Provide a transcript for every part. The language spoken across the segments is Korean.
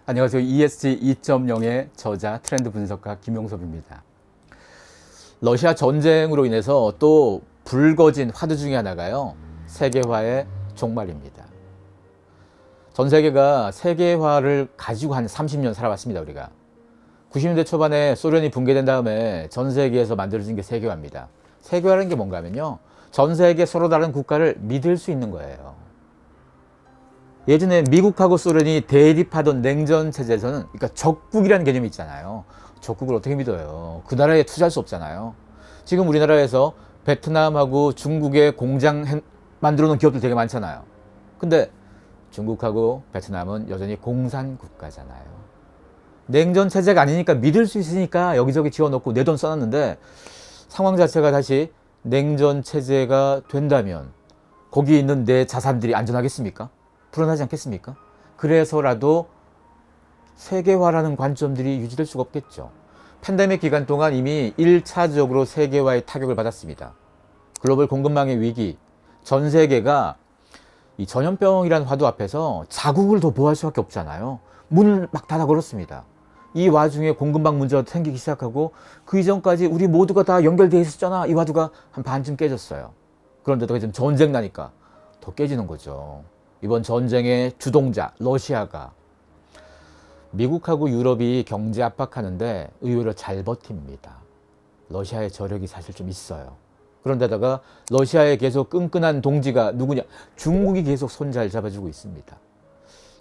안녕하세요. ESG 2.0의 저자 트렌드 분석가 김용섭입니다. 러시아 전쟁으로 인해서 또 불거진 화두 중에 하나가요. 세계화의 종말입니다. 전 세계가 세계화를 가지고 한 30년 살아왔습니다. 우리가 90년대 초반에 소련이 붕괴된 다음에 전 세계에서 만들어진 게 세계화입니다. 세계화라는 게 뭔가 하면요, 전 세계 서로 다른 국가를 믿을 수 있는 거예요. 예전에 미국하고 소련이 대립하던 냉전 체제에서는, 그러니까 적국이라는 개념이 있잖아요. 적국을 어떻게 믿어요? 그 나라에 투자할 수 없잖아요. 지금 우리나라에서 베트남하고 중국에 공장 만들어 놓은 기업들 되게 많잖아요. 근데 중국하고 베트남은 여전히 공산 국가잖아요. 냉전 체제가 아니니까 믿을 수 있으니까 여기저기 지어놓고 내 돈 써놨는데, 상황 자체가 다시 냉전 체제가 된다면 거기에 있는 내 자산들이 안전하겠습니까? 불안하지 않겠습니까? 그래서라도 세계화라는 관점들이 유지될 수가 없겠죠. 팬데믹 기간 동안 이미 1차적으로 세계화의 타격을 받았습니다. 글로벌 공급망의 위기, 전 세계가 이 전염병이라는 화두 앞에서 자국을 더 보호할 수밖에 없잖아요. 문을 막 닫아 걸었습니다. 이 와중에 공급망 문제가 생기기 시작하고, 그 이전까지 우리 모두가 다 연결되어 있었잖아. 이 화두가 한 반쯤 깨졌어요. 그런데다가 지금 전쟁 나니까 더 깨지는 거죠. 이번 전쟁의 주동자 러시아가 미국하고 유럽이 경제 압박하는데 의외로 잘 버팁니다. 러시아의 저력이 사실 좀 있어요. 그런데다가 러시아의 계속 끈끈한 동지가 누구냐? 중국이 계속 손 잘 잡아주고 있습니다.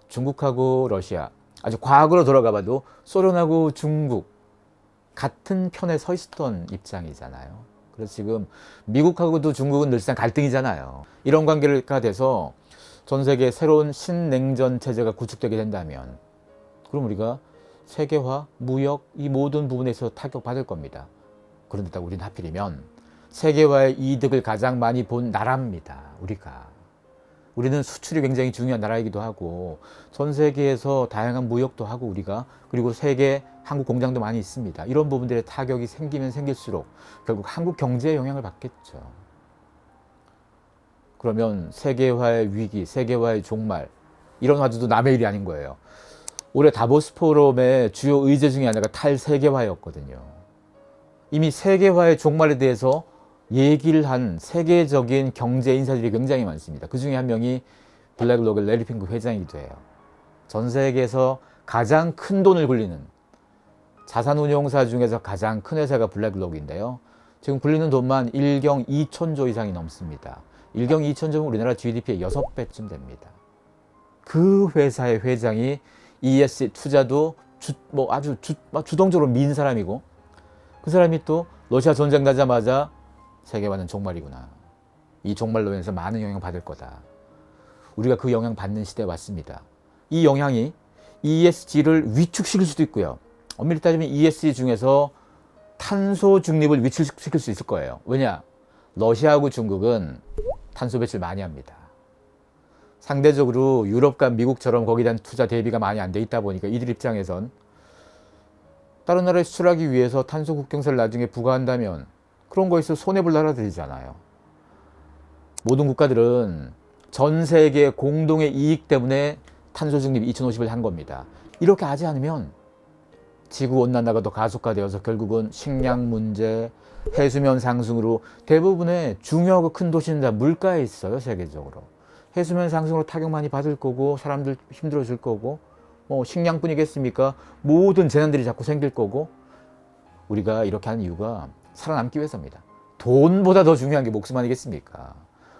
중국하고 러시아, 아주 과거로 돌아가 봐도 소련하고 중국 같은 편에 서 있었던 입장이잖아요. 그래서 지금 미국하고도 중국은 늘상 갈등이잖아요. 이런 관계가 돼서 전 세계 새로운 신냉전 체제가 구축되게 된다면, 그럼 우리가 세계화, 무역, 이 모든 부분에서 타격받을 겁니다. 그런데 우리는 하필이면 세계화의 이득을 가장 많이 본 나라입니다. 우리는 수출이 굉장히 중요한 나라이기도 하고, 전 세계에서 다양한 무역도 하고 우리가, 그리고 세계 한국 공장도 많이 있습니다. 이런 부분들의 타격이 생기면 생길수록 결국 한국 경제에 영향을 받겠죠. 그러면 세계화의 위기, 세계화의 종말, 이런 화두도 남의 일이 아닌 거예요. 올해 다보스 포럼의 주요 의제 중에 하나가 탈세계화였거든요. 이미 세계화의 종말에 대해서 얘기를 한 세계적인 경제 인사들이 굉장히 많습니다. 그 중에 한 명이 블랙록의 래리 핑크 회장이기도 해요. 전 세계에서 가장 큰 돈을 굴리는 자산운용사 중에서 가장 큰 회사가 블랙록인데요. 지금 굴리는 돈만 1경 2천조 이상이 넘습니다. 1경 2천조면 우리나라 GDP의 6배쯤 됩니다. 그 회사의 회장이 ESG 투자도 아주 주동적으로 민 사람이고, 그 사람이 또 러시아 전쟁 나자마자 세계화는 종말이구나, 이 종말로 인해서 많은 영향을 받을 거다, 우리가 그 영향 받는 시대에 왔습니다. 이 영향이 ESG를 위축시킬 수도 있고요. 엄밀히 따지면 ESG 중에서 탄소 중립을 위축시킬 수 있을 거예요. 왜냐? 러시아하고 중국은 탄소 배출 많이 합니다. 상대적으로 유럽과 미국처럼 거기에 대한 투자 대비가 많이 안 돼 있다 보니까 이들 입장에선 다른 나라에 수출하기 위해서 탄소 국경세를 나중에 부과한다면 그런 거에서 손해볼 나라들이잖아요. 모든 국가들은 전 세계 공동의 이익 때문에 탄소 중립 2050을 한 겁니다. 이렇게 하지 않으면 지구온난화가 더 가속화되어서 결국은 식량 문제, 해수면 상승으로, 대부분의 중요하고 큰 도시는 다 물가에 있어요. 세계적으로 해수면 상승으로 타격 많이 받을 거고, 사람들 힘들어질 거고, 식량뿐이겠습니까? 모든 재난들이 자꾸 생길 거고. 우리가 이렇게 하는 이유가 살아남기 위해서입니다. 돈보다 더 중요한 게 목숨 아니겠습니까?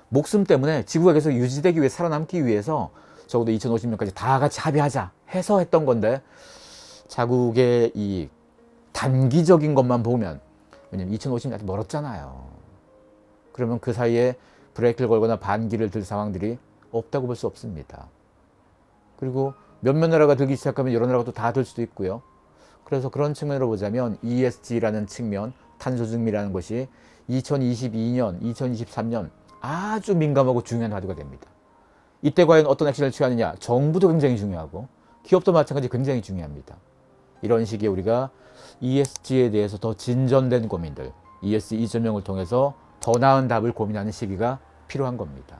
목숨 때문에 지구가 계속 유지되기 위해, 살아남기 위해서 적어도 2050년까지 다 같이 합의하자 해서 했던 건데, 자국의 이 단기적인 것만 보면, 왜냐면 2050년 아직 멀었잖아요. 그러면 그 사이에 브레이크를 걸거나 반기를 들 상황들이 없다고 볼 수 없습니다. 그리고 몇몇 나라가 들기 시작하면 여러 나라가 또 다 들 수도 있고요. 그래서 그런 측면으로 보자면 ESG라는 측면, 탄소 중립이라는 것이 2022년, 2023년 아주 민감하고 중요한 화두가 됩니다. 이때 과연 어떤 액션을 취하느냐, 정부도 굉장히 중요하고 기업도 마찬가지 굉장히 중요합니다. 이런 시기에 우리가 ESG에 대해서 더 진전된 고민들, ESG 2.0을 통해서 더 나은 답을 고민하는 시기가 필요한 겁니다.